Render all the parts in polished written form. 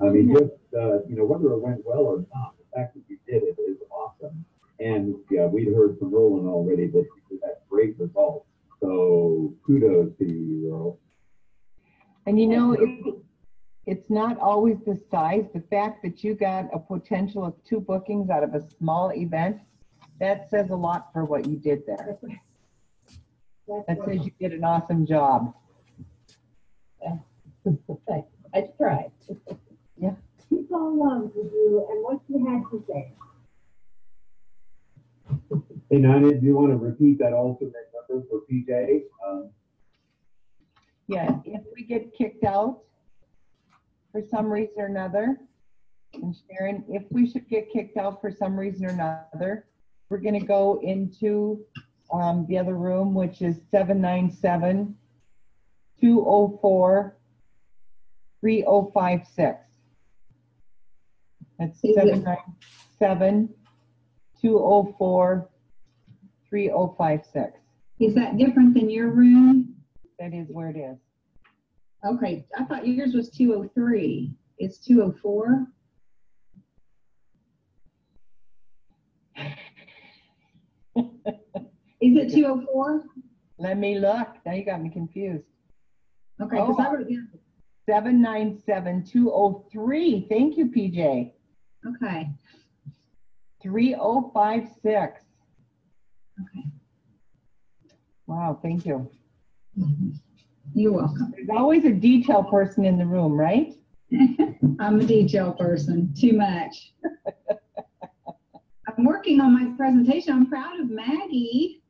I mean, just, whether it went well or not, the fact that you did it is awesome. And yeah, we'd heard from Roland already that you had great results. So kudos to you, Earl. And it's not always the size. The fact that you got a potential of 2 bookings out of a small event, that says a lot for what you did there. That says you did an awesome job. I tried. Yeah. Keep on along with you and what you had to say. Hey, Nina, do you want to repeat that alternate number for PJ? Yeah, if we get kicked out for some reason or another, and Sharon, if we should get kicked out for some reason or another, we're going to go into the other room, which is 797-204-3056. That's 797-204-3056. Is that different than your room? That is where it is. Okay, I thought yours was 203. It's 204? Is it 204? Let me look. Now you got me confused. Okay, because I wrote down. 797-203. Thank you, PJ. Okay. 3056. Okay. Wow, thank you. You're welcome. There's always a detail person in the room, right? I'm a detail person, too much. I'm working on my presentation. I'm proud of Maggie.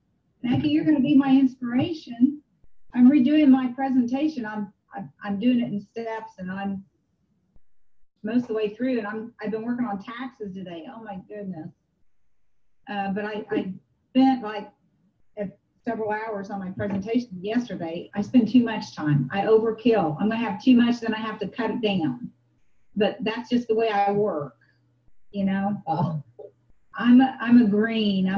Maggie, you're going to be my inspiration. I'm redoing my presentation. I'm doing it in steps, and I'm most of the way through. And I've been working on taxes today. Oh my goodness! But I spent like several hours on my presentation yesterday. I spend too much time. I overkill. I'm going to have too much, then I have to cut it down. But that's just the way I work, you know. Oh. I'm a green.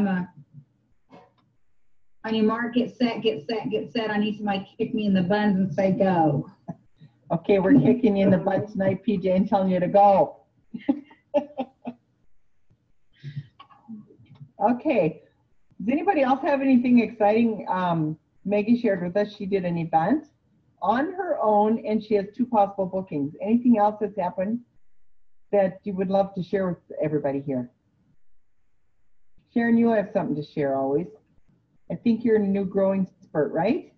On your mark, get set, get set, get set. I need somebody to kick me in the buns and say go. Okay, we're kicking you in the butt tonight, PJ, and telling you to go. Okay. Does anybody else have anything exciting? Maggie shared with us she did an event on her own, and she has 2 possible bookings. Anything else that's happened that you would love to share with everybody here? Sharon, you have something to share always. I think you're in a new growing spurt, right?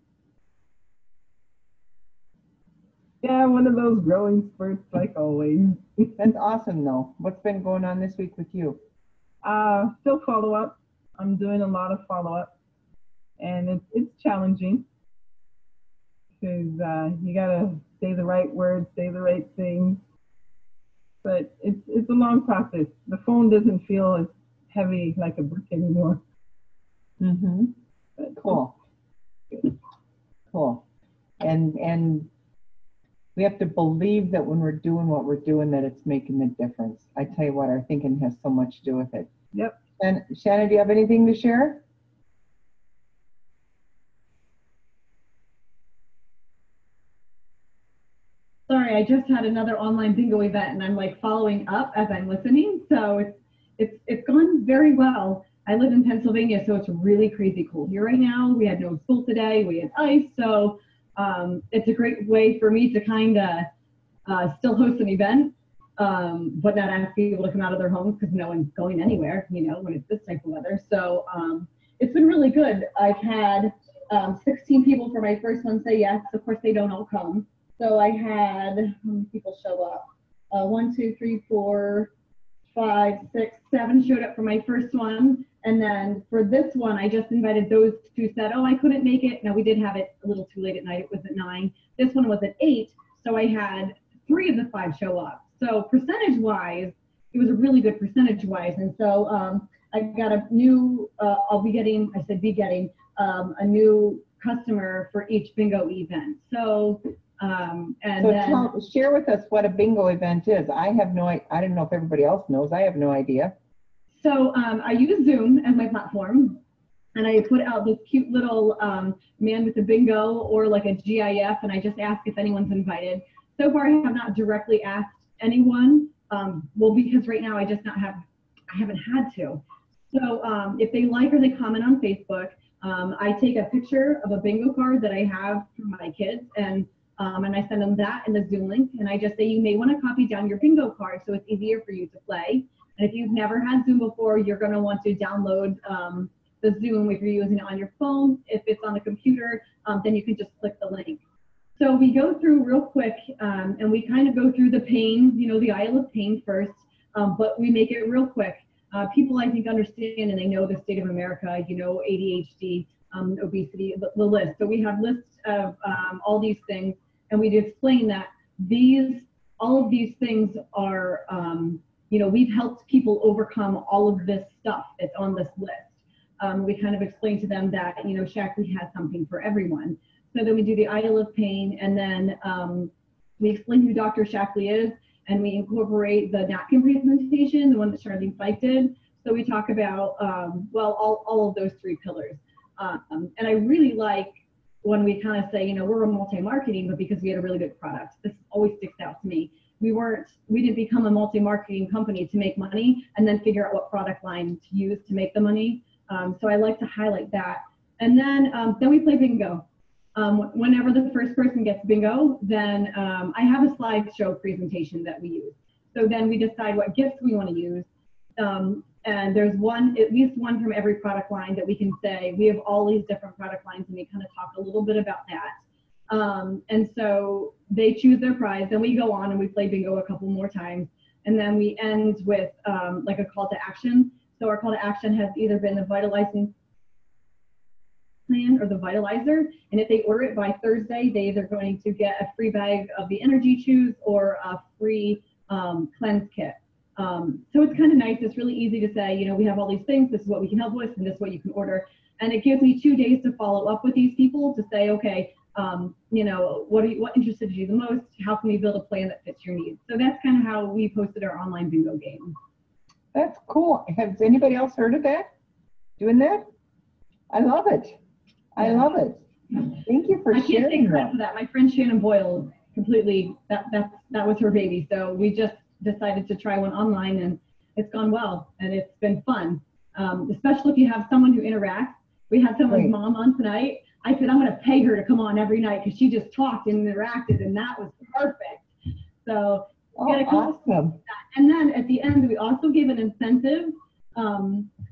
Yeah, one of those growing spurts like always. That's awesome though. What's been going on this week with you? Still follow-up. I'm doing a lot of follow-up, and it's challenging because you gotta say the right words, say the right things, but it's a long process. The phone doesn't feel as heavy like a brick anymore. Mm-hmm. Cool. Cool. And we have to believe that when we're doing what we're doing, that it's making the difference. I tell you what, our thinking has so much to do with it. Yep. And Shannon, do you have anything to share? Sorry, I just had another online bingo event, and I'm like following up as I'm listening. So it's gone very well. I live in Pennsylvania, so it's really crazy cold here right now. We had no school today. We had ice, so it's a great way for me to kind of still host an event, but not ask people to come out of their homes because no one's going anywhere, you know, when it's this type of weather. So it's been really good. I've had 16 people for my first one say yes. Of course, they don't all come. So I had, how many people show up? 1, 2, 3, 4, 5, 6, 7 showed up for my first one. And then for this one, I just invited those who said, oh, I couldn't make it. No, we did have it a little too late at night. It was at 9. This one was at 8. So I had 3 of the 5 show up. So percentage-wise, it was a really good percentage-wise. And so I got a new, I'll be getting, I said be getting, a new customer for each bingo event. So, share with us what a bingo event is. I have no, I don't know if everybody else knows. I have no idea. So I use Zoom as my platform, and I put out this cute little man with a bingo or like a GIF, and I just ask if anyone's invited. So far, I have not directly asked anyone. Well, because right now I haven't had to. So if they like or they comment on Facebook, I take a picture of a bingo card that I have for my kids, and I send them that and the Zoom link, and I just say, you may want to copy down your bingo card so it's easier for you to play. And if you've never had Zoom before, you're going to want to download the Zoom if you're using it on your phone. If it's on a computer, then you can just click the link. So we go through real quick, and we kind of go through the pain, the aisle of pain first, but we make it real quick. People, I think, understand and they know the state of America, ADHD, obesity, the list. So we have lists of all these things, and we explain that all of these things are, we've helped people overcome all of this stuff that's on this list. We kind of explain to them that, Shaklee has something for everyone. So then we do the aisle of pain, and then we explain who Dr. Shaklee is, and we incorporate the napkin presentation, the one that Charlene Fike did. So we talk about, all of those three pillars. And I really like when we kind of say, we're a multi-marketing, but because we had a really good product. This always sticks out to me. We didn't become a multi-marketing company to make money and then figure out what product line to use to make the money. So I like to highlight that. And then we play bingo. Whenever the first person gets bingo, then I have a slideshow presentation that we use. So then we decide what gifts we want to use. And there's at least one from every product line that we can say, we have all these different product lines, and we kind of talk a little bit about that. And so they choose their prize, then we go on and we play bingo a couple more times. And then we end with like a call to action. So our call to action has either been the vitalizing plan or the vitalizer, and if they order it by Thursday, they either going to get a free bag of the energy chews or a free cleanse kit. So it's kind of nice. It's really easy to say, we have all these things, this is what we can help with, and this is what you can order. And it gives me 2 days to follow up with these people to say, okay, what interested you the most? How can we build a plan that fits your needs? So that's kind of how we posted our online bingo game. That's cool. Has anybody else heard of that? Doing that? I love it. I love it. Thank you for I can't sharing take credit that. for that. My friend Shannon Boyle completely, that was her baby. So we just decided to try one online, and it's gone well, and it's been fun. Especially if you have someone who interacts. We had someone's Right. mom on tonight. I said, I'm going to pay her to come on every night because she just talked and interacted, and that was perfect. So Oh, awesome. and then at the end, we also give an incentive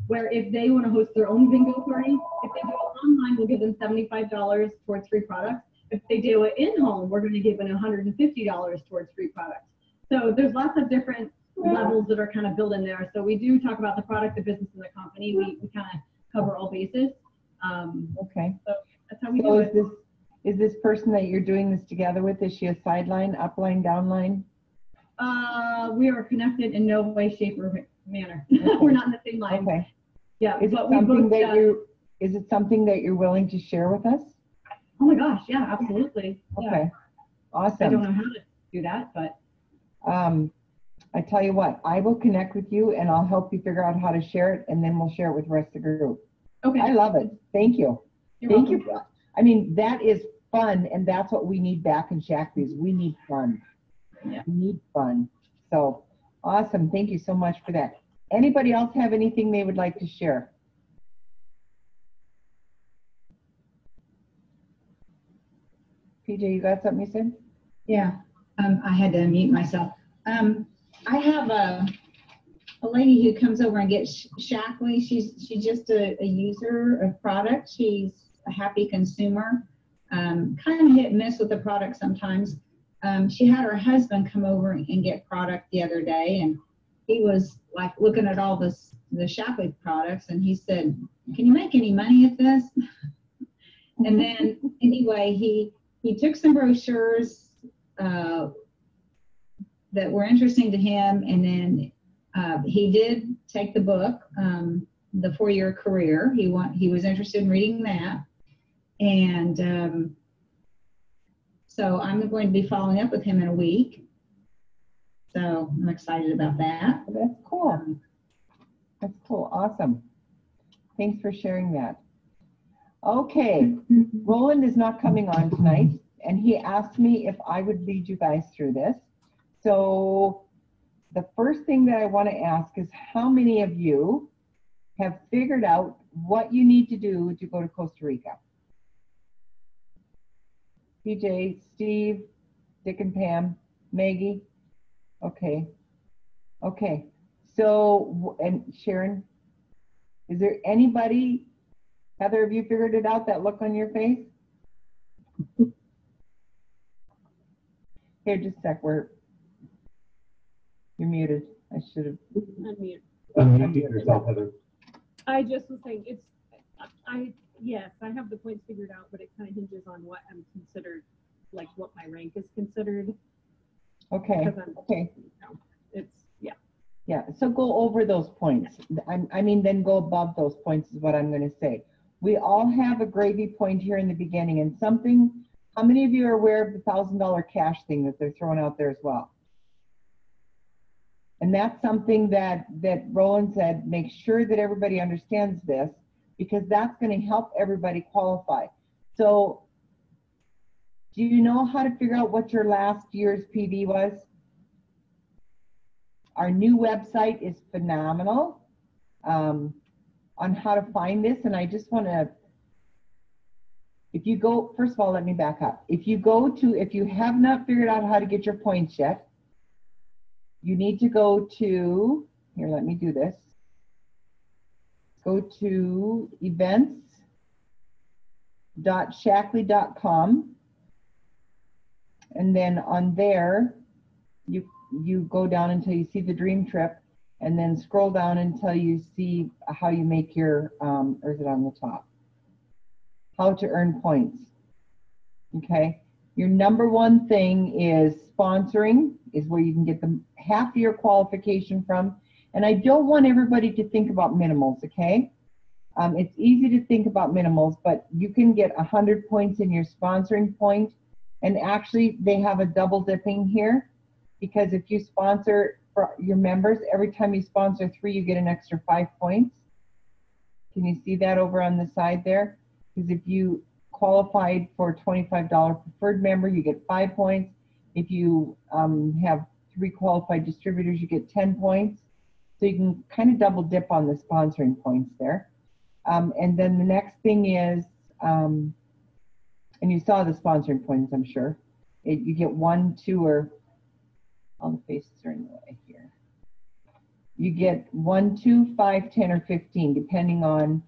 where if they want to host their own bingo party, if they do it online, we'll give them $75 towards free products. If they do it in home, we're going to give them $150 towards free products. So there's lots of different levels that are kind of built in there. So we do talk about the product, the business, and the company. We kind of cover all bases. Okay. So that's how we So do it. is this person that you're doing this together with, is she a sideline, upline, downline? We are connected in no way, shape, or manner. We're not in the same line. Okay. Yeah, Is it but we something both, is it something that you're willing to share with us? oh my gosh, yeah, absolutely. Yeah. Okay. I don't Awesome. know how to do that, but I tell you what, I will connect with you and I'll help you figure out how to share it, and then we'll share it with the rest of the group. okay. I love it. Thank you. You're Thank welcome. you. I mean, that is fun, and that's what we need back in Shaklee's. We need fun. Yeah. We need fun. So awesome. Thank you so much for that. Anybody else have anything they would like to share? PJ, you got something you said? Yeah, I had to unmute myself. I have a lady who comes over and gets Shaklee. She's just a user of product. She's a happy consumer. Kind of hit and miss with the product sometimes. She had her husband come over and get product the other day, and he was like looking at all the Shaklee products, and he said, "Can you make any money at this?" And then anyway, he took some brochures that were interesting to him, and then he did take the book, The 4-Year Career. He was interested in reading that, and so I'm going to be following up with him in a week. So I'm excited about that. That's cool. That's cool. Awesome. Thanks for sharing that. Okay. Roland is not coming on tonight, and he asked me if I would lead you guys through this. So the first thing that I want to ask is how many of you have figured out what you need to do to go to Costa Rica? PJ, Steve, Dick and Pam, Maggie? Okay. Okay. So, and Sharon, is there anybody, Heather, have you figured it out, that look on your face? Here, just a sec, you're muted. I should have. Unmute. Unmute yourself, Heather. I just was saying, yes, I have the points figured out, but it kind of hinges on what I'm considered, like what my rank is considered. Okay, okay. Yeah. Yeah, so go over those points. I mean, then go above those points is what I'm going to say. We all have a gravy point here in the beginning, and something, how many of you are aware of the $1,000 cash thing that they're throwing out there as well? And that's something that Roland said, make sure that everybody understands this, because that's going to help everybody qualify. So do you know how to figure out what your last year's PV was? Our new website is phenomenal on how to find this. And I just want to, if you go, first of all, let me back up. If you have not figured out how to get your points yet, you need to go to, here, let me do this. Go to events.shaklee.com. And then on there, you go down until you see the dream trip, and then scroll down until you see how you make your, or is it on the top? How to earn points. Okay. Your number one thing is sponsoring, is where you can get the half of your qualification from. And I don't want everybody to think about minimals, okay? It's easy to think about minimals, but you can get 100 points in your sponsoring point. And actually, they have a double dipping here, because if you sponsor for your members, every time you sponsor 3, you get an extra 5 points. Can you see that over on the side there? Because if you qualified for a $25 preferred member, you get 5 points. If you have 3 qualified distributors, you get 10 points. So you can kind of double dip on the sponsoring points there. And then the next thing is, and you saw the sponsoring points, I'm sure. You get 1, 2, or all the faces are in the way here. You get 1, 2, 5, 10, or 15, depending on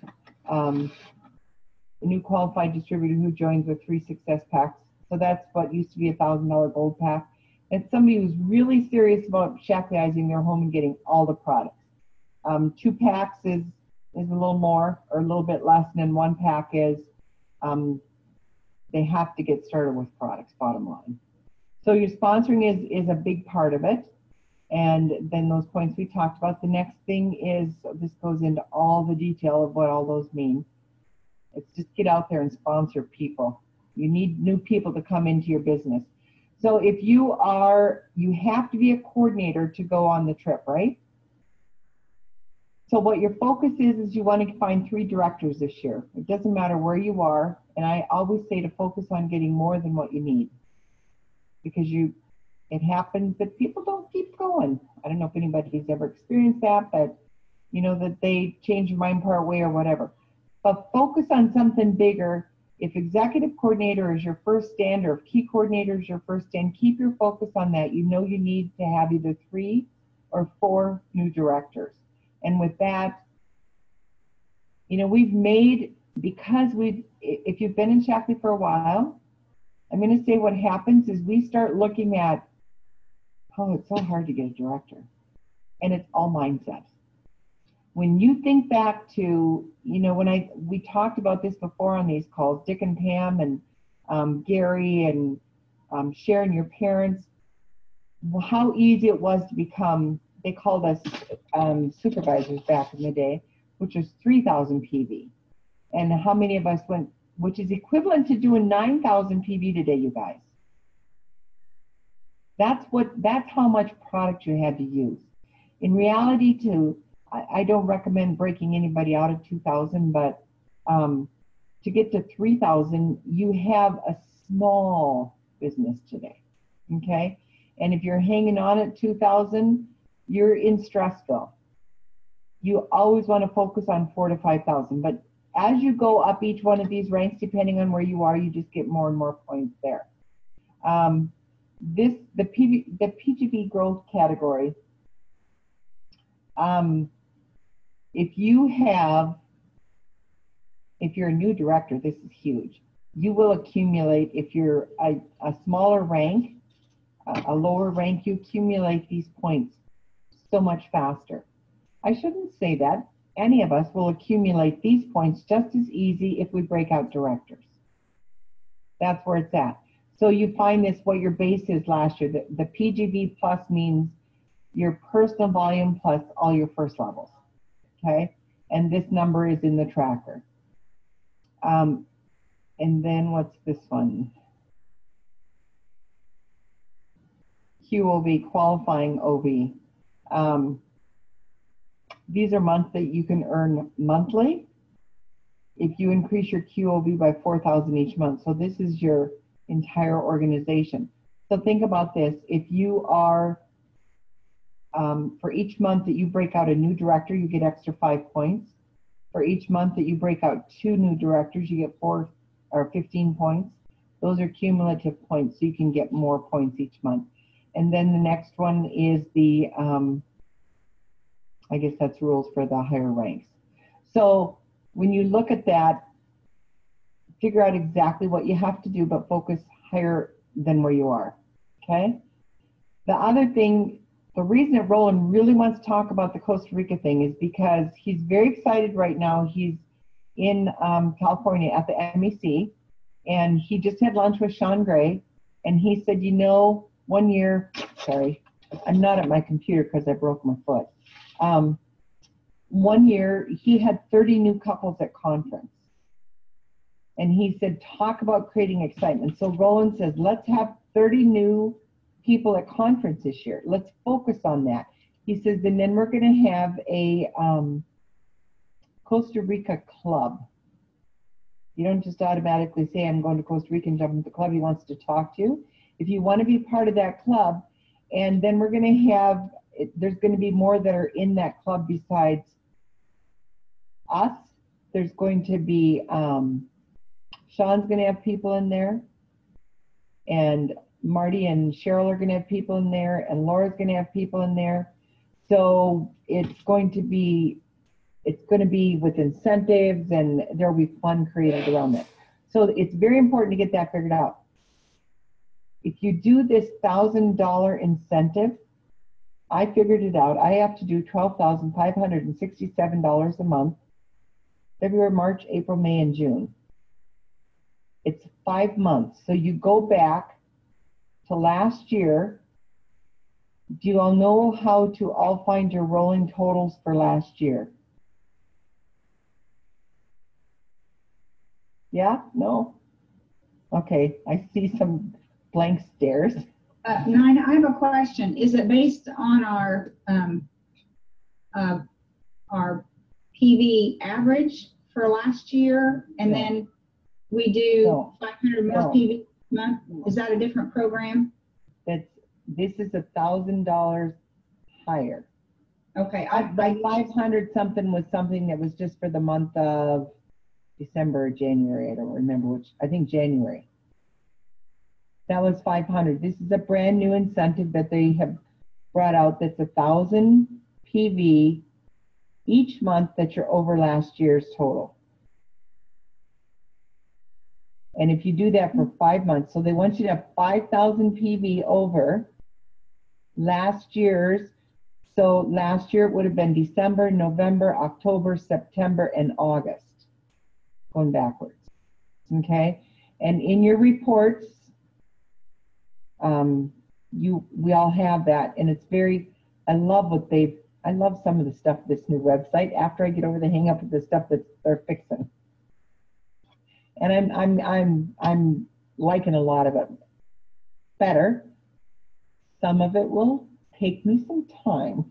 the new qualified distributor who joins with 3 success packs. So that's what used to be a $1,000 gold pack. And somebody who's really serious about Shakleeizing their home and getting all the products. 2 packs is a little more, or a little bit less, and then 1 pack is they have to get started with products, bottom line. So your sponsoring is a big part of it. And then those points we talked about. The next thing is, this goes into all the detail of what all those mean. It's just get out there and sponsor people. You need new people to come into your business. So if you have to be a coordinator to go on the trip, right? So what your focus is you want to find 3 directors this year. It doesn't matter where you are. And I always say to focus on getting more than what you need. Because it happens that people don't keep going. I don't know if anybody's ever experienced that, but you know, that they change their mind part way or whatever. But focus on something bigger. If executive coordinator is your first stand, or if key coordinator is your first stand, keep your focus on that. You know you need to have either 3 or 4 new directors. And with that, you know, we've made, because if you've been in Shaklee for a while, I'm going to say what happens is we start looking at, oh, it's so hard to get a director. And it's all mindset. When you think back to, you know, we talked about this before on these calls, Dick and Pam and Gary and Sharon, your parents, how easy it was to become, they called us supervisors back in the day, which was 3,000 PV. And how many of us went, which is equivalent to doing 9,000 PV today, you guys. That's how much product you had to use. In reality, I don't recommend breaking anybody out of 2,000, but to get to 3,000, you have a small business today, okay? And if you're hanging on at 2,000, you're in Stressville. You always want to focus on 4,000 to 5,000. But as you go up each one of these ranks, depending on where you are, you just get more and more points there. The PGV growth category, if you're a new director, this is huge. You will accumulate, if you're a smaller rank, a lower rank, you accumulate these points so much faster. I shouldn't say that. Any of us will accumulate these points just as easy if we break out directors. That's where it's at. So you find this, what your base is last year. The PGV plus means your personal volume plus all your first levels, okay? And this number is in the tracker. And then what's this one? QOV, qualifying OV. These are months that you can earn monthly if you increase your QOV by 4,000 each month. So this is your entire organization. So think about this. If you are, for each month that you break out a new director, you get extra 5 points. For each month that you break out 2 new directors, you get 4 or 15 points. Those are cumulative points, so you can get more points each month. And then the next one is the, I guess that's rules for the higher ranks. So when you look at that, figure out exactly what you have to do, but focus higher than where you are, okay? The other thing, the reason that Roland really wants to talk about the Costa Rica thing is because he's very excited right now. He's in California at the MEC, and he just had lunch with Sean Gray, and he said, you know, 1 year, sorry, I'm not at my computer because I broke my foot. 1 year, he had 30 new couples at conference. And he said, talk about creating excitement. So Roland says, let's have 30 new people at conference this year. Let's focus on that. He says, and then we're going to have a Costa Rica club. You don't just automatically say, I'm going to Costa Rica and jump into the club. He wants to talk to you. If you want to be part of that club, and then we're going to have, there's going to be more that are in that club besides us. There's going to be, Sean's going to have people in there, and Marty and Cheryl are going to have people in there, and Laura's going to have people in there. So it's going to be with incentives, and there'll be fun created around it. So it's very important to get that figured out. If you do this $1,000 incentive, I figured it out. I have to do $12,567 a month, February, March, April, May, and June. It's 5 months. So you go back to last year. Do you all know how to all find your rolling totals for last year? Yeah? No? Okay, I see some blank stares. Nina, I have a question. Is it based on our PV average for last year, and then we do 500 more PV a month? Is that a different program? This is $1,000 higher. Okay. The 500 something was something that was just for the month of December or January. I don't remember which. I think January. That was 500. This is a brand new incentive that they have brought out. That's 1,000 PV each month that you're over last year's total. And if you do that for 5 months, so they want you to have 5,000 PV over last year's. So last year it would have been December, November, October, September, and August, going backwards. Okay, and in your reports, we all have that, and it's very. I love some of the stuff this new website. After I get over the hang up of the stuff that they're fixing. And I'm liking a lot of it better. Some of it will take me some time,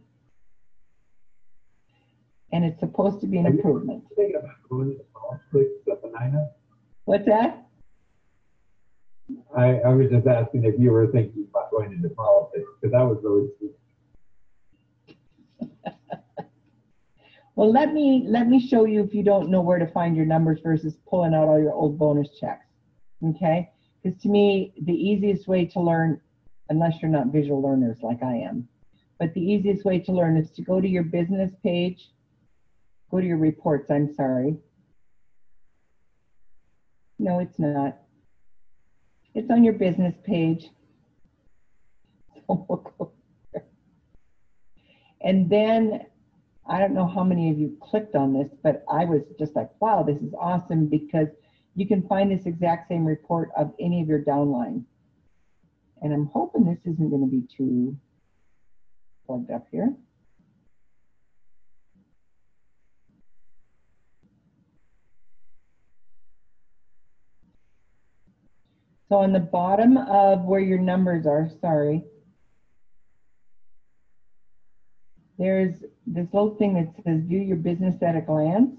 and it's supposed to be an improvement. Thinking about going to college quick, Nina? What's that? I was just asking if you were thinking about going into politics, because that was really sweet. Well, let me show you if you don't know where to find your numbers versus pulling out all your old bonus checks. Okay? Because to me, the easiest way to learn, unless you're not visual learners like I am, but the easiest way to learn is to go to your business page, go to your reports, I'm sorry. No, it's not. It's on your business page. And then, I don't know how many of you clicked on this, but I was just like, wow, this is awesome, because you can find this exact same report of any of your downline. And I'm hoping this isn't going to be too plugged up here. So on the bottom of where your numbers are, sorry, there's this little thing that says view your business at a glance.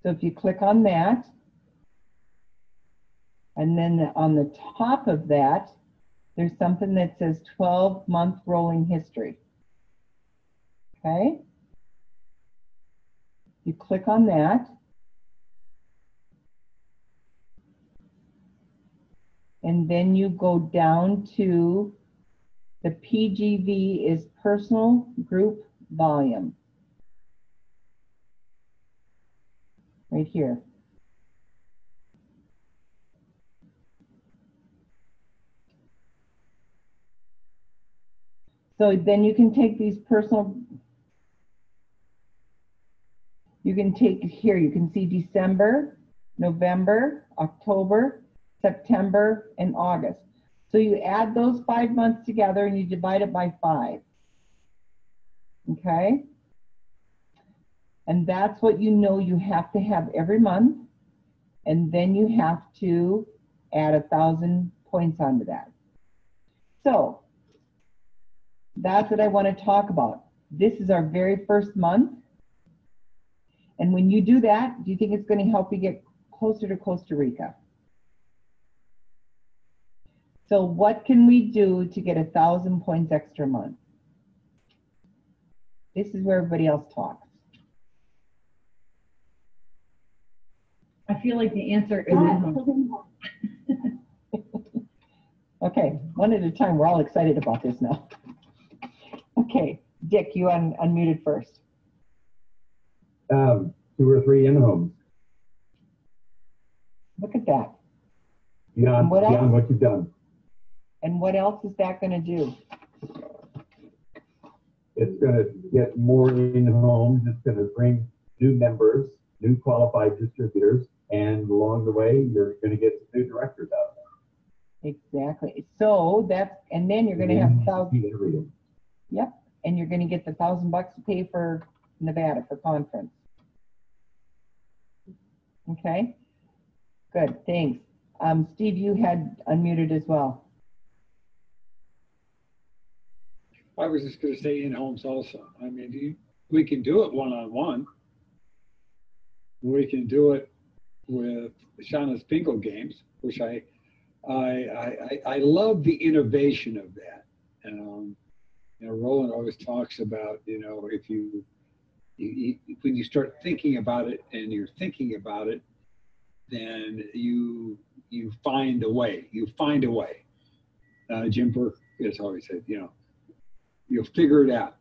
So if you click on that, and then on the top of that, there's something that says 12-month rolling history. Okay? You click on that. And then you go down to the PGV is personal group volume. Right here. So then you can take these personal, you can take here, you can see December, November, October, September, and August. So you add those 5 months together and you divide it by 5. Okay? And that's what you know you have to have every month. And then you have to add 1,000 points onto that. So that's what I want to talk about. This is our very first month. And when you do that, do you think it's going to help you get closer to Costa Rica? So what can we do to get 1,000 points extra a month? This is where everybody else talks. I feel like the answer is Okay, one at a time. We're all excited about this now. Okay, Dick, you unmuted first. 2 or 3 in-homes. Look at that. Beyond what you've done. And what else is that going to do? It's going to get more in-homes. It's going to bring new members, new qualified distributors, and along the way, you're going to get some new directors out there. Exactly. So that's, and then you're going to have 1,000. Yep. And you're going to get the $1,000 to pay for Nevada for conference. Okay. Good. Thanks. Steve, you had unmuted as well. I was just going to say in-homes also. I mean, we can do it one-on-one. We can do it with Shauna's bingo games, which I love the innovation of that. You know, Roland always talks about, you know, if you when you start thinking about it and you're thinking about it, then you find a way. You find a way. Jim Burke has always said, you know, you'll figure it out.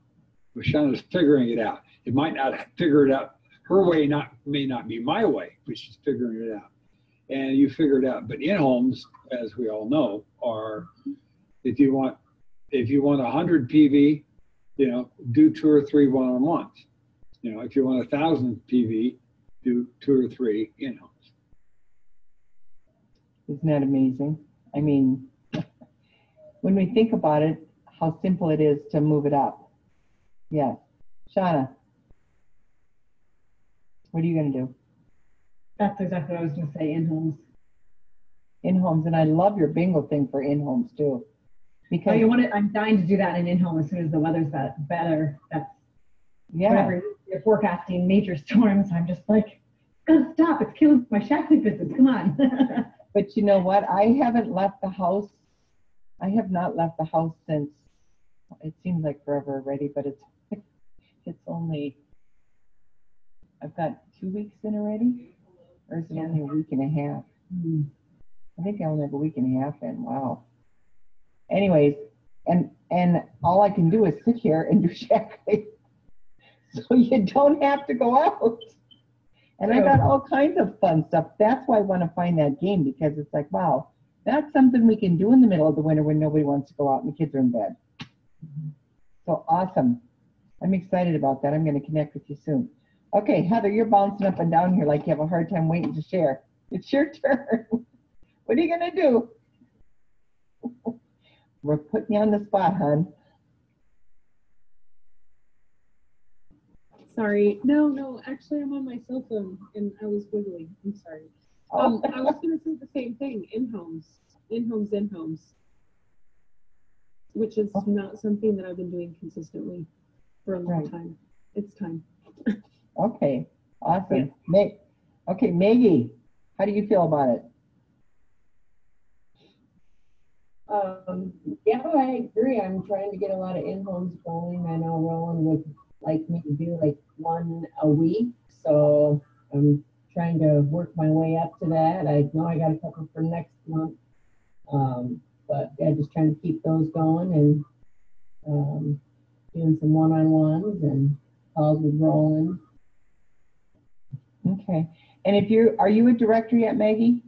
But Shauna's figuring it out. It might not figure it out. Her way may not be my way, but she's figuring it out. And you figure it out. But in-homes, as we all know, are if you want 100 PV, you know, do 2 or 3 one-on-ones. You know, if you want 1,000 PV, do 2 or 3 in-homes. Isn't that amazing? I mean, when we think about it, how simple it is to move it up. Yeah. Shauna, what are you going to do? That's exactly what I was going to say, in-homes. In-homes, and I love your bingo thing for in-homes too. Because I'm dying to do that in in-home as soon as the weather's better. That's whenever you're forecasting major storms, I'm just like, gotta stop, it's killing my shack business, come on. But you know what? I haven't left the house. I have not left the house since, it seems like forever already, but it's only, I've got 2 weeks in already, or is it only a week and a half? I think I only have a week and a half in. Wow. Anyways, and all I can do is sit here and do shackling. So you don't have to go out. And I got all kinds of fun stuff. That's why I want to find that game, because it's like, wow, that's something we can do in the middle of the winter when nobody wants to go out and the kids are in bed. So awesome. I'm excited about that. I'm going to connect with you soon. Okay, Heather, you're bouncing up and down here like you have a hard time waiting to share. It's your turn. What are you going to do? We're putting you on the spot, hon. Sorry. No, actually I'm on my cell phone and I was wiggling. I'm sorry. I was gonna say the same thing, in-homes, which is not something that I've been doing consistently for a long time. It's time. Okay, awesome. Yeah. Okay, Maggie, how do you feel about it? Yeah, I agree. I'm trying to get a lot of in-homes going. I know Roland would like me to do like one a week, so I'm trying to work my way up to that. I know I got a couple for next month, but yeah, just trying to keep those going and doing some one-on-ones and calls with Roland. Okay, and are you a director yet, Maggie?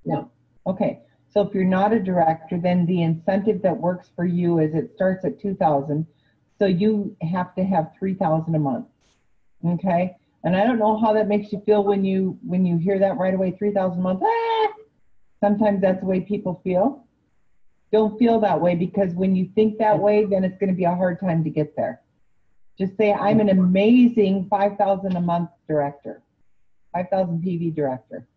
No. Okay, so if you're not a director, then the incentive that works for you is it starts at $2,000, so you have to have $3,000 a month. Okay, and I don't know how that makes you feel when you hear that right away, $3,000 a month. Sometimes that's the way people feel. Don't feel that way, because when you think that way, then it's going to be a hard time to get there. Just say, I'm an amazing $5,000 a month director, 5,000 PV director.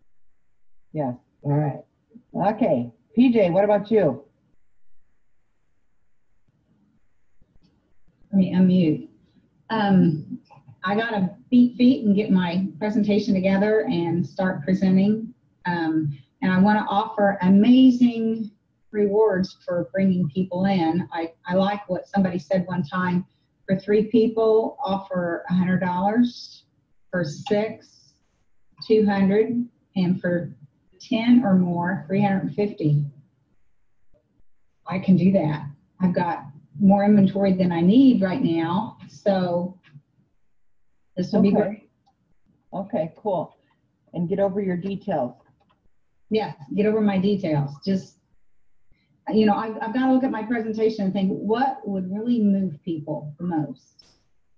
Yes. All right. Okay, PJ, what about you? Let me unmute. I got to beat feet and get my presentation together and start presenting. And I want to offer amazing rewards for bringing people in. I like what somebody said one time. For 3 people, offer $100. For 6, $200, and for 10 or more, $350. I can do that. I've got more inventory than I need right now, so this will be great. Okay, cool. And get over your details. Yeah, get over my details. Just, you know, I've got to look at my presentation and think, what would really move people the most?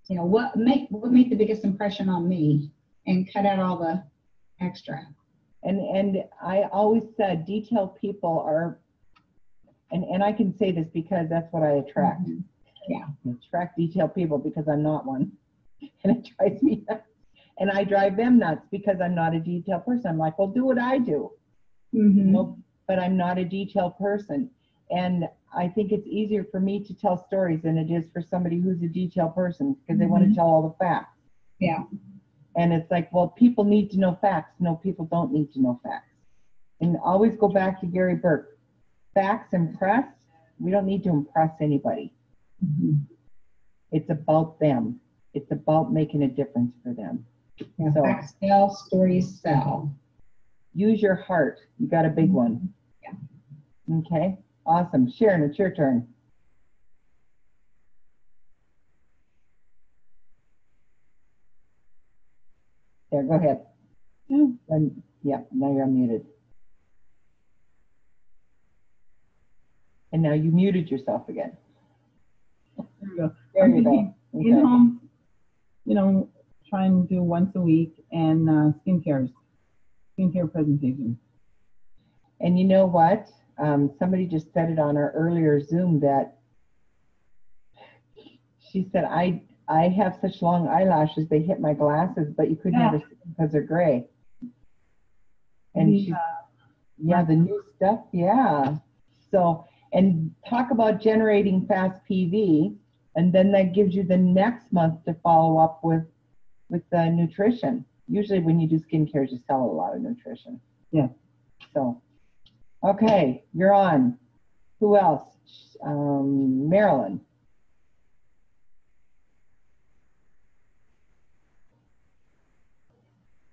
You know, what make the biggest impression on me, and cut out all the extra. And I always said detailed people are, and I can say this because that's what I attract. Mm-hmm. Yeah. I attract detailed people because I'm not one. And it drives me nuts. And I drive them nuts because I'm not a detailed person. I'm like, well, do what I do. Mm-hmm. Nope, but I'm not a detailed person. And I think it's easier for me to tell stories than it is for somebody who's a detailed person, because they want to tell all the facts. Yeah. And it's like, well, people need to know facts. No, people don't need to know facts. And always go back to Gary Burke. Facts impress. We don't need to impress anybody. Mm-hmm. It's about them. It's about making a difference for them. Yeah, so facts sell, stories sell. Use your heart. You got a big one. Yeah. Okay. Awesome. Sharon, it's your turn. There, go ahead. Yeah, now you're unmuted. And now you muted yourself again. There we go. There you go. Okay. In-home, you know, try and do once a week, and skincare presentations. And you know what? Somebody just said it on our earlier Zoom that she said, I have such long eyelashes, they hit my glasses, but you could never see them because they're gray. And yeah, the new stuff, yeah. So, and talk about generating fast PV, and then that gives you the next month to follow up with the nutrition. Usually when you do skincare, you sell a lot of nutrition. Yeah. So, okay, you're on. Who else? Marilyn.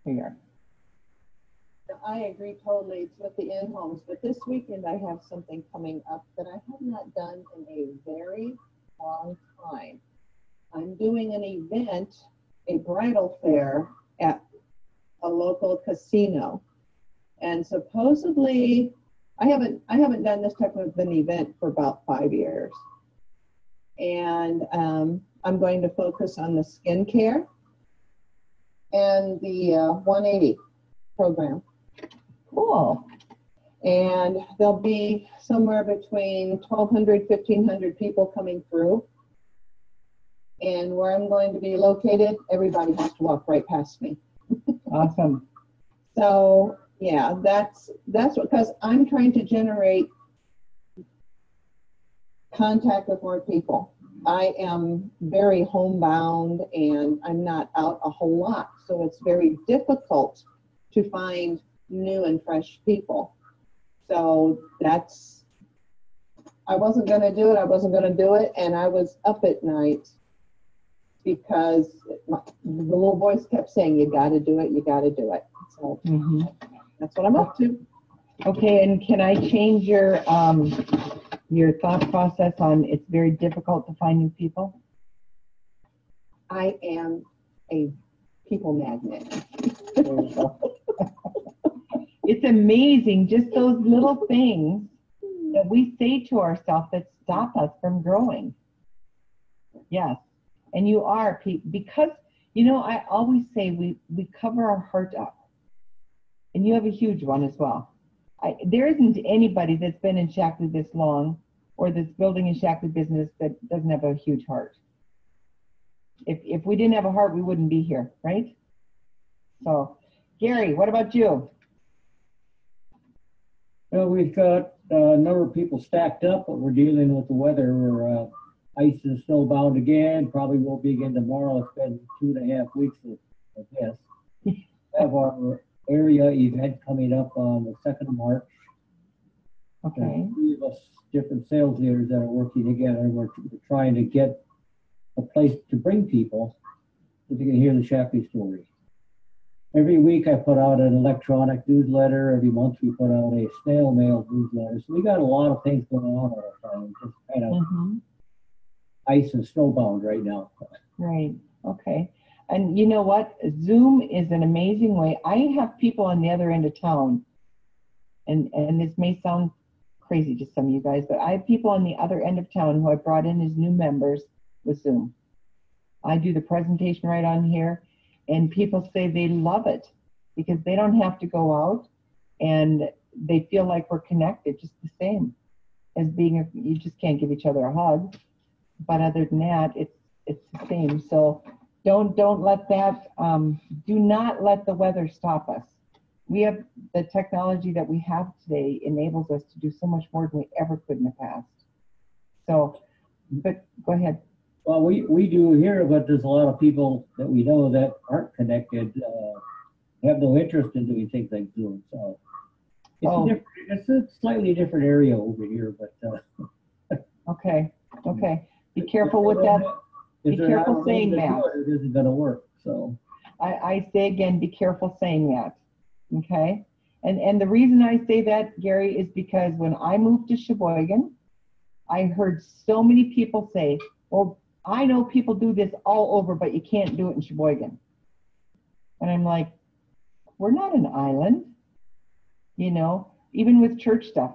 Here. I agree totally. It's with the in-homes, but this weekend I have something coming up that I have not done in a very long time. I'm doing an event, a bridal fair at a local casino. And supposedly, I haven't done this type of an event for about 5 years. And I'm going to focus on the skincare and the 180 program. Cool. And there'll be somewhere between 1,200, 1,500 people coming through. And where I'm going to be located, everybody has to walk right past me. Awesome. So yeah, that's because I'm trying to generate contact with more people. I am very homebound and I'm not out a whole lot. So it's very difficult to find new and fresh people. So I wasn't going to do it. And I was up at night because the little voice kept saying, you got to do it. You got to do it. So that's what I'm up to. Okay, and can I change your thought process on it's very difficult to find new people? I am a people magnet. It's amazing, just those little things that we say to ourselves that stop us from growing. Yes, and you are, because, I always say we cover our heart up. And you have a huge one as well. There isn't anybody that's been in Shaklee this long or that's building a Shaklee business that doesn't have a huge heart. If we didn't have a heart, we wouldn't be here, right? So, Gary, what about you? Well, we've got a number of people stacked up, but we're dealing with the weather. We're ice is snowbound again. Probably won't be again tomorrow. It's been 2.5 weeks of this. We have our area event coming up on the 2nd of March. Okay. There's 3 of us, different sales leaders that are working together. We're trying to get a place to bring people so they can hear the Shaklee story. Every week I put out an electronic newsletter. Every month we put out a snail mail newsletter. So we got a lot of things going on all the time. Just kind of ice and snowbound right now. Right. Okay. And you know what? Zoom is an amazing way. I have people on the other end of town, and this may sound crazy to some of you guys, but I have people on the other end of town who I brought in as new members with Zoom. I do the presentation right on here, and people say they love it because they don't have to go out, and they feel like we're connected just the same as being, you just can't give each other a hug, but other than that, it's the same. So don't let that, do not let the weather stop us. We have the technology that we have today enables us to do so much more than we ever could in the past. So, but go ahead. Well, we do here, but there's a lot of people that we know that aren't connected, have no interest in doing things like Zoom. So it's a slightly different area over here, but. Okay. Be careful with that. Be careful saying that. It isn't going to work. So I say again, be careful saying that. Okay. And the reason I say that, Gary, is because when I moved to Sheboygan, I heard so many people say, well, I know people do this all over, but you can't do it in Sheboygan. And I'm like, we're not an island. Even with church stuff,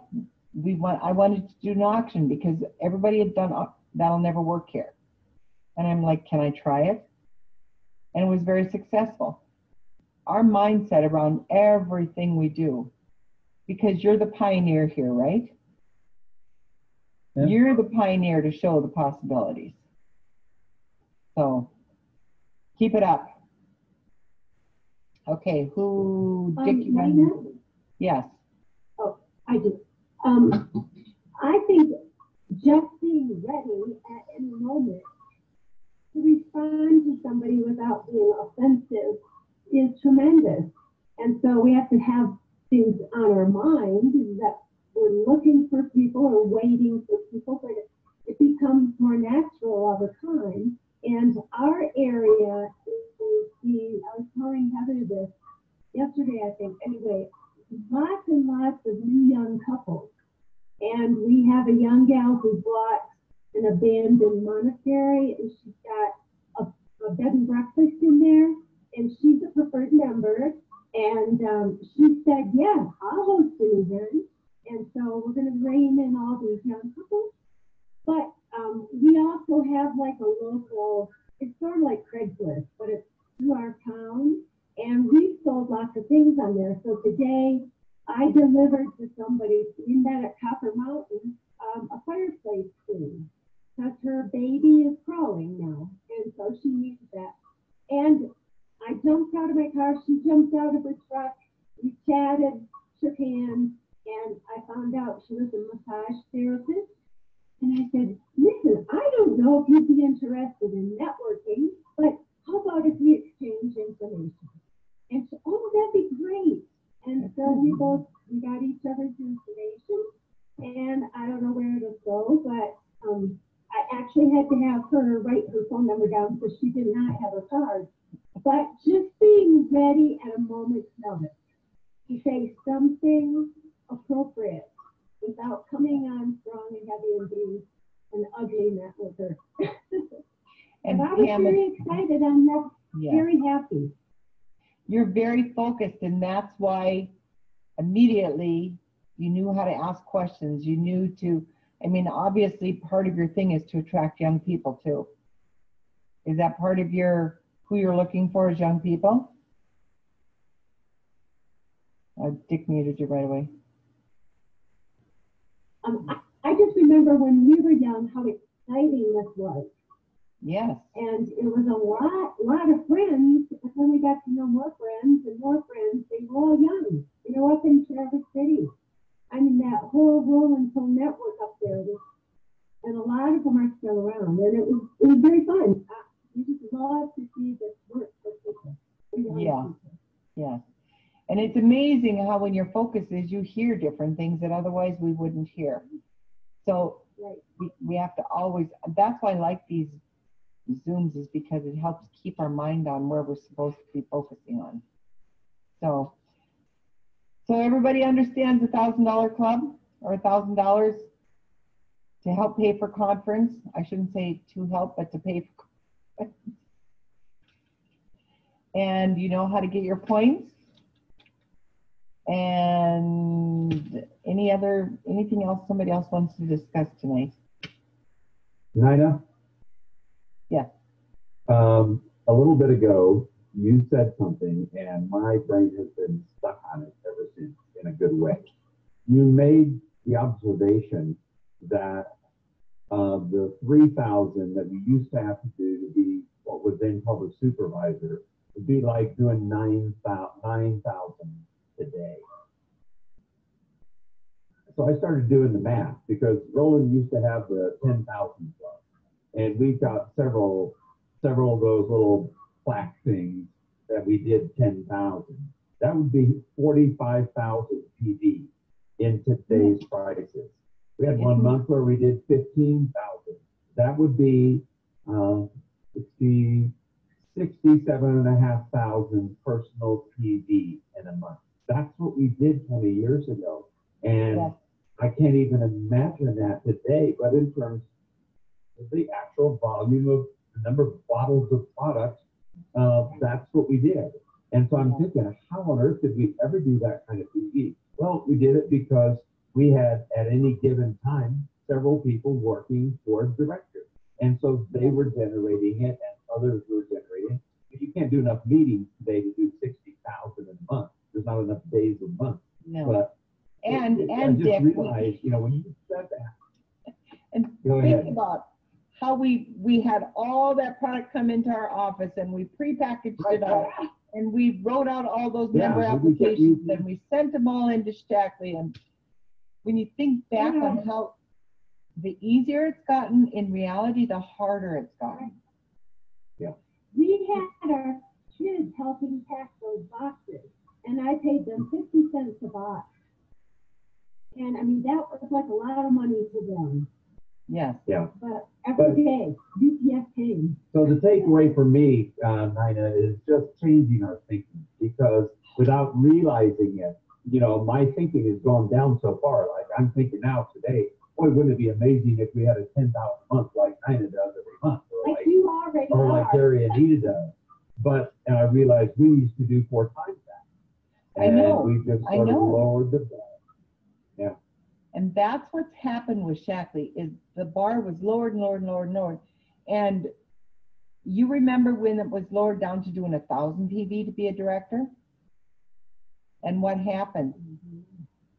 I wanted to do an auction because everybody had done, that'll never work here. And I'm like, can I try it? And it was very successful. Our mindset around everything we do, because you're the pioneer here, right? Yeah. You're the pioneer to show the possibilities. So keep it up. Okay, Dick, you want? Yes. Oh, I do. I think just being ready at any moment to respond to somebody without being offensive is tremendous. And so we have to have things on our mind is that we're looking for people or waiting for people, but it becomes more natural all the time. And our area is I was telling Heather this yesterday, I think, anyway, lots and lots of new young couples. And we have a young gal who bought an abandoned monastery, and she's got a bed and breakfast in there, and she's a preferred member. And she said, yeah, I'll host an event. And so we're going to bring in all these young couples. But we also have like a local, it's sort of like Craigslist, but it's through our town. And we've sold lots of things on there. So today I delivered to somebody in that at Copper Mountain a fireplace screen because her baby is crawling now. And so she needs that. And I jumped out of my car. She jumped out of her truck. We chatted, shook hands, and I found out she was a massage therapist. And I said, listen, I don't know if you'd be interested in networking, but how about if we exchange information? And she, oh, that'd be great. And so we got each other's information, and I don't know where it'll go, but I actually had to have her write her phone number down because she did not have a card. But just being ready at a moment's notice to say something appropriate without coming on strong and heavy and being an ugly networker. And I was very excited. I'm very happy. You're very focused, and that's why immediately you knew how to ask questions. You knew to, I mean, obviously part of your thing is to attract young people too. Is that part of your, who you're looking for is young people? Dick muted you right away. I just remember when we were young how exciting this was. Yes. And it was a lot of friends, but then we got to know more friends and more friends. They were all young, you know, up in Traverse City. I mean, that whole Rolling Stone network up there, and a lot of them are still around. And it was very fun. We just love to see this work for people. Yeah. Yes. And it's amazing how when your focus is, you hear different things that otherwise we wouldn't hear. So we have to always, that's why I like these Zooms, is because it helps keep our mind on where we're supposed to be focusing on. So everybody understands the $1,000 club, or $1,000 to help pay for conference. I shouldn't say to help, but to pay for conference. And you know how to get your points. And anything else somebody else wants to discuss tonight? Nina? Yeah. A little bit ago, you said something, and my brain has been stuck on it ever since in a good way. You made the observation that the 3,000 that we used to have to do to be what was then called a supervisor would be like doing 9,000 today. So I started doing the math because Roland used to have the 10,000 club, and we got several of those little plaque things that we did 10,000. That would be 45,000 PV in today's prices. We had one month where we did 15,000. That would be 67,500 personal PV in a month. That's what we did 20 years ago. And I can't even imagine that today, but in terms of the actual volume of the number of bottles of products, that's what we did. And so I'm thinking, how on earth did we ever do that kind of PV? Well, we did it because we had at any given time several people working for a director. And so they were generating it and others were generating it. But you can't do enough meetings today to do 60,000 in a month. There's not enough days a month. No. But and I just Dick, realized, you know, when you said that. And Go think ahead. about how we had all that product come into our office, and we prepackaged it up, and we wrote out all those member applications, and we sent them all into Shackley. And when you think back on how the easier it's gotten, in reality, the harder it's gotten. We had our kids helping pack those boxes. and I paid them 50 cents a box. And I mean, that was like a lot of money to them. Yes. Yeah. But every day, UPS came. So the takeaway for me, Nina, is just changing our thinking, because without realizing it, you know, my thinking has gone down so far. Like I'm thinking now today, boy, wouldn't it be amazing if we had a 10,000 a month like Nina does every month, or Like you already or are. like Gary and Anita does. But I realized we used to do 4 times that. I know, And we just I sort of know. lowered the bar. Yeah. And that's what's happened with Shackley, is the bar was lowered and lowered and lowered and lowered. And you remember when it was lowered down to doing 1,000 PV to be a director? And what happened?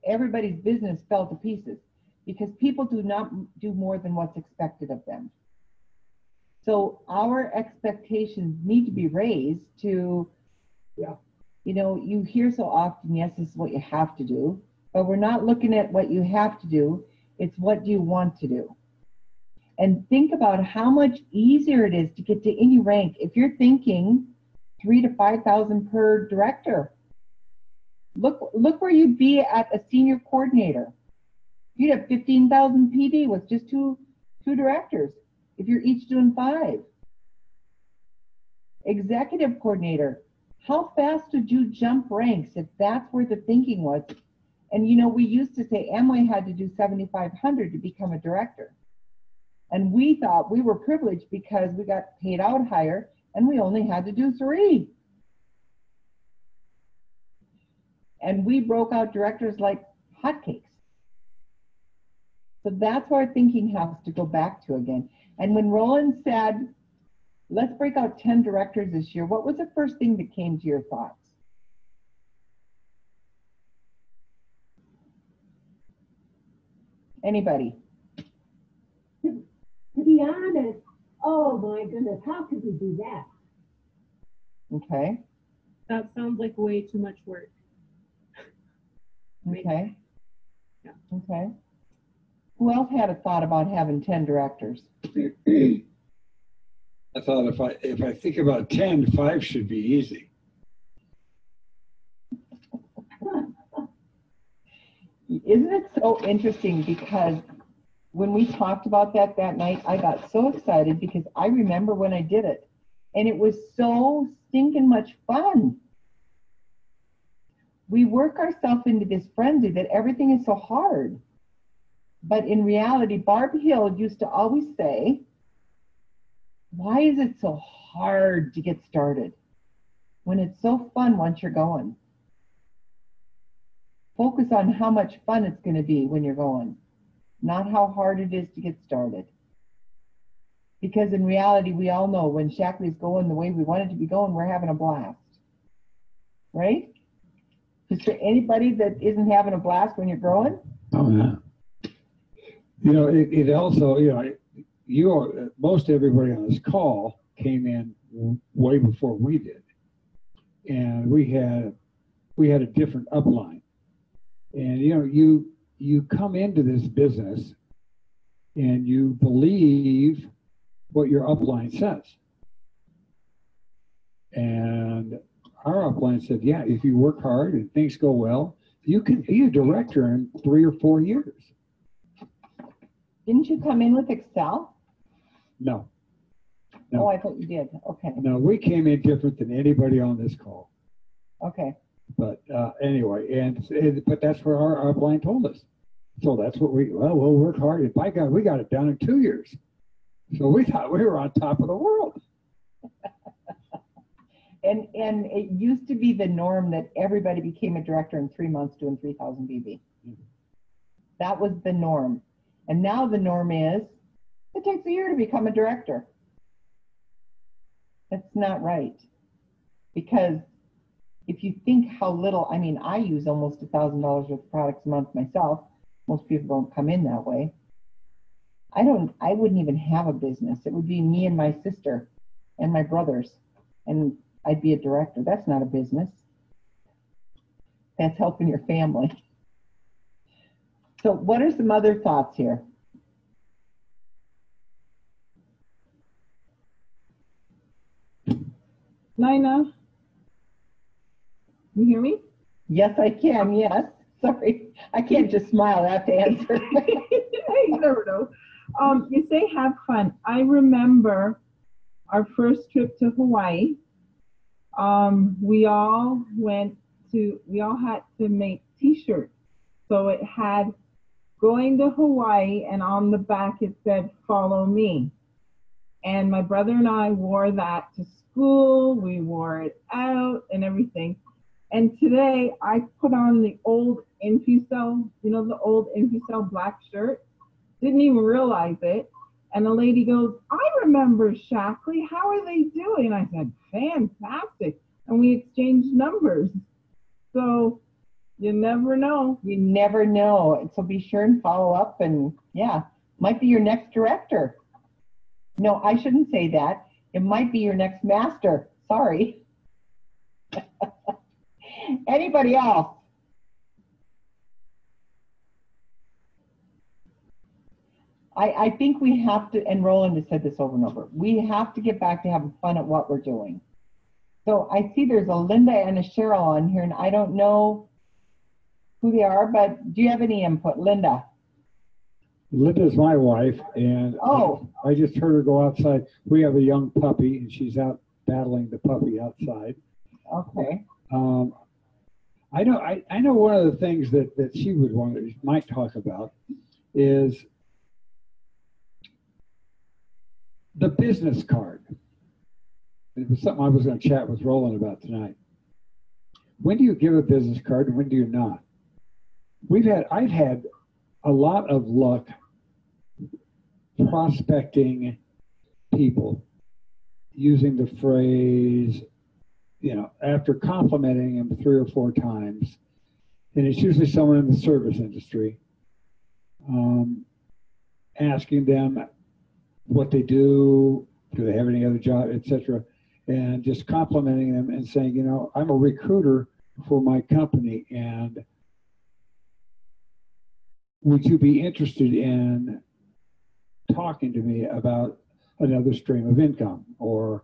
Everybody's business fell to pieces because people do not do more than what's expected of them. So our expectations need to be raised to, Yeah. you know, you hear so often, yes, this is what you have to do, but we're not looking at what you have to do. It's what do you want to do? And think about how much easier it is to get to any rank. If you're thinking 3,000 to 5,000 per director, look where you'd be at a senior coordinator. You'd have 15,000 PD with just two directors if you're each doing 5. Executive coordinator, how fast would you jump ranks if that's where the thinking was? And you know, we used to say Amway had to do 7,500 to become a director. And we thought we were privileged because we got paid out higher and we only had to do 3. And we broke out directors like hotcakes. So that's where our thinking has to go back to again. And when Roland said, let's break out 10 directors this year, what was the first thing that came to your thoughts? Anybody? To be honest, oh my goodness, how could we do that? Okay. That sounds like way too much work. Okay. Yeah. Okay. Who else had a thought about having 10 directors? I thought if I think about 10, 5 should be easy. Isn't it so interesting? Because when we talked about that night, I got so excited because I remember when I did it and it was so stinking much fun. We work ourselves into this frenzy that everything is so hard. But in reality, Barb Hill used to always say, why is it so hard to get started when it's so fun once you're going? Focus on how much fun it's going to be when you're going, not how hard it is to get started. Because in reality, we all know when Shackley's going the way we want it to be going, we're having a blast. Right? Is there anybody that isn't having a blast when you're growing? Oh, yeah. You know, it also, you know, most everybody on this call came in way before we did. And we had a different upline. And, you know, you come into this business and you believe what your upline says. And our upline said, yeah, if you work hard and things go well, you can be a director in 3 or 4 years. Didn't you come in with Excel? No. Oh, I thought you did. Okay. No, we came in different than anybody on this call. Okay. But anyway, but that's what our upline told us. So that's what we'll work hard. And by God, we got it done in 2 years. So we thought we were on top of the world. And it used to be the norm that everybody became a director in 3 months doing 3,000 BB. That was the norm. And now the norm is it takes a year to become a director. That's not right. Because if you think how little, I mean, I use almost $1,000 worth of products a month myself. Most people don't come in that way. I wouldn't even have a business. It would be me and my sister and my brothers, and I'd be a director. That's not a business. That's helping your family. So what are some other thoughts here? Nina, you hear me? Yes, I can, yes. Sorry, I can't just smile, I have to answer. You never know. You say have fun. I remember our first trip to Hawaii. We all had to make t-shirts. So it had going to Hawaii, and on the back it said, follow me. And my brother and I wore that to school. We wore it out and everything. And today I put on the old Infocell, the old Infocell black shirt. Didn't even realize it. And the lady goes, I remember Shackley. How are they doing? And I said, fantastic. And we exchanged numbers. So you never know. You never know. So be sure and follow up, and yeah, might be your next director. No, I shouldn't say that. It might be your next master. Sorry. Anybody else? I think we have to, and Roland has said this over and over, we have to get back to having fun at what we're doing. So I see there's a Linda and a Cheryl on here, and I don't know who they are, but do you have any input? Linda? Linda's my wife, and oh, I just heard her go outside. We have a young puppy, and she's out battling the puppy outside. Okay. I know one of the things that she might talk about is the business card. It was something I was going to chat with Roland about tonight. When do you give a business card and when do you not? I've had a lot of luck prospecting people using the phrase, after complimenting them 3 or 4 times, and it's usually someone in the service industry, asking them what they do they have any other job, etc., and just complimenting them and saying, I'm a recruiter for my company, and would you be interested in talking to me about another stream of income, or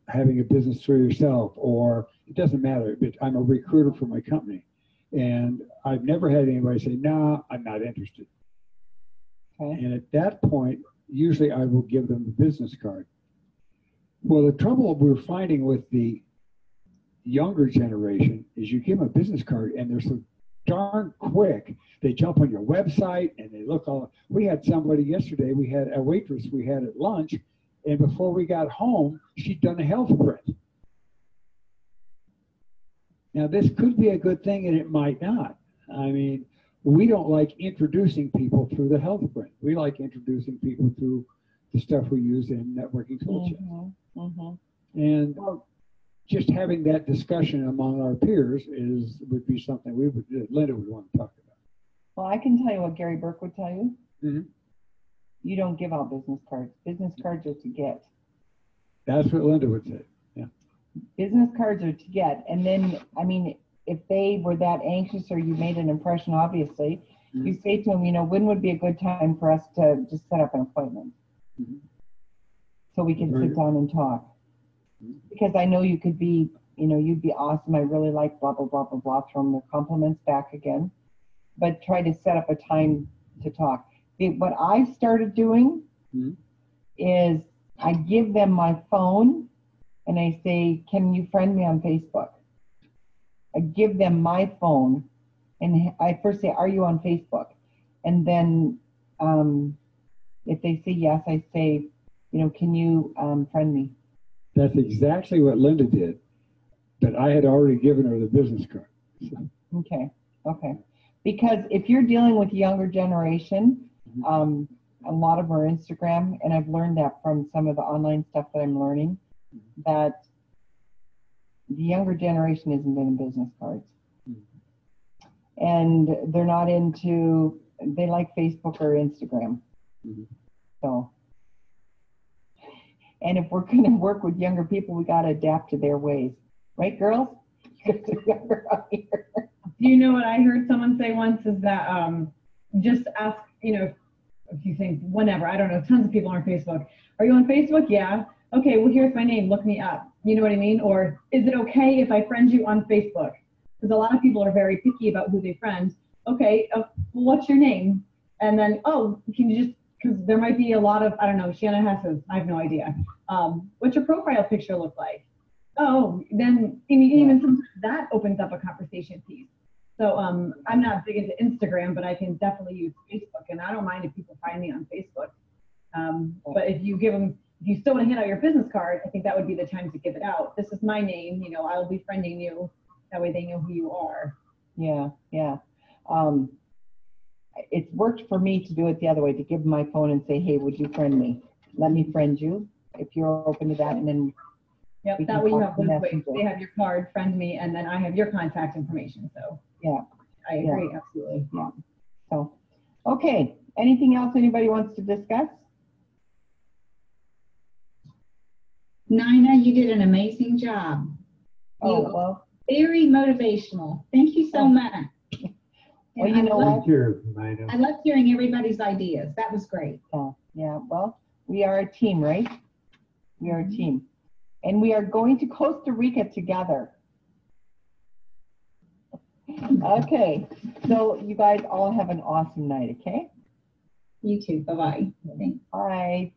having a business for yourself, or it doesn't matter, but I'm a recruiter for my company. And I've never had anybody say, no, I'm not interested. Okay. And at that point, usually I will give them the business card. Well, the trouble we're finding with the younger generation is you give them a business card and they're so darn quick. They jump on your website and they look all. We had somebody yesterday, we had a waitress we had at lunch, and before we got home, she'd done a health print. Now, this could be a good thing and it might not. I mean, we don't like introducing people through the health print. We like introducing people through the stuff we use in networking toolchecks. Mm-hmm. Mm-hmm. And just having that discussion among our peers would be something Linda would want to talk about. Well, I can tell you what Gary Burke would tell you. Mm-hmm. You don't give out business cards. Business cards are to get. That's what Linda would say. Yeah. Business cards are to get. And then, I mean, if they were that anxious or you made an impression, obviously, mm-hmm. you say to them, when would be a good time for us to just set up an appointment? Mm-hmm. So we can sit down and talk. Mm-hmm. Because I know you could be, you'd be awesome. I really like blah, blah, blah, blah, blah. Throw them their compliments back again. But try to set up a time to talk. What I started doing mm-hmm. is I give them my phone and I say, can you friend me on Facebook? I give them my phone and I first say, are you on Facebook? And then if they say yes, I say, can you friend me? That's exactly what Linda did, but I had already given her the business card. So. Okay. Because if you're dealing with younger generation, a lot of them are Instagram, and I've learned that from some of the online stuff that I'm learning, that the younger generation isn't into business cards. And they're not they like Facebook or Instagram. So, and if we're going to work with younger people, we got to adapt to their ways. Right, girls? Because they're younger out here. Do you know what I heard someone say once is that just ask, if you think whenever, I don't know, tons of people are on Facebook. Are you on Facebook? Yeah. Okay, well, here's my name. Look me up. You know what I mean? Or is it okay if I friend you on Facebook? because a lot of people are very picky about who they friend. Okay, what's your name? And then, oh, can you just, because there might be a lot of, I don't know, Shanna Hesses, I have no idea. What's your profile picture look like? Oh, then even sometimes that opens up a conversation piece. So I'm not big into Instagram, but I can definitely use Facebook, and I don't mind if people find me on Facebook. But if you still want to hand out your business card, I think that would be the time to give it out. This is my name, I'll be friending you. That way they know who you are. Yeah, yeah. It's worked for me to do it the other way, to give them my phone and say, hey, would you friend me? Let me friend you if you're open to that. And then yep, that way you have both ways. They have your card, friend me, and then I have your contact information. So yeah, I agree, absolutely. Yeah. So, okay. Anything else anybody wants to discuss? Nina, you did an amazing job. Oh, well. Very motivational. Thank you so much. Well, you know what? I loved hearing everybody's ideas. That was great. Yeah, well, we are a team, right? We are a team. And we are going to Costa Rica together. Okay, so you guys all have an awesome night, okay? You too. Bye-bye. Bye.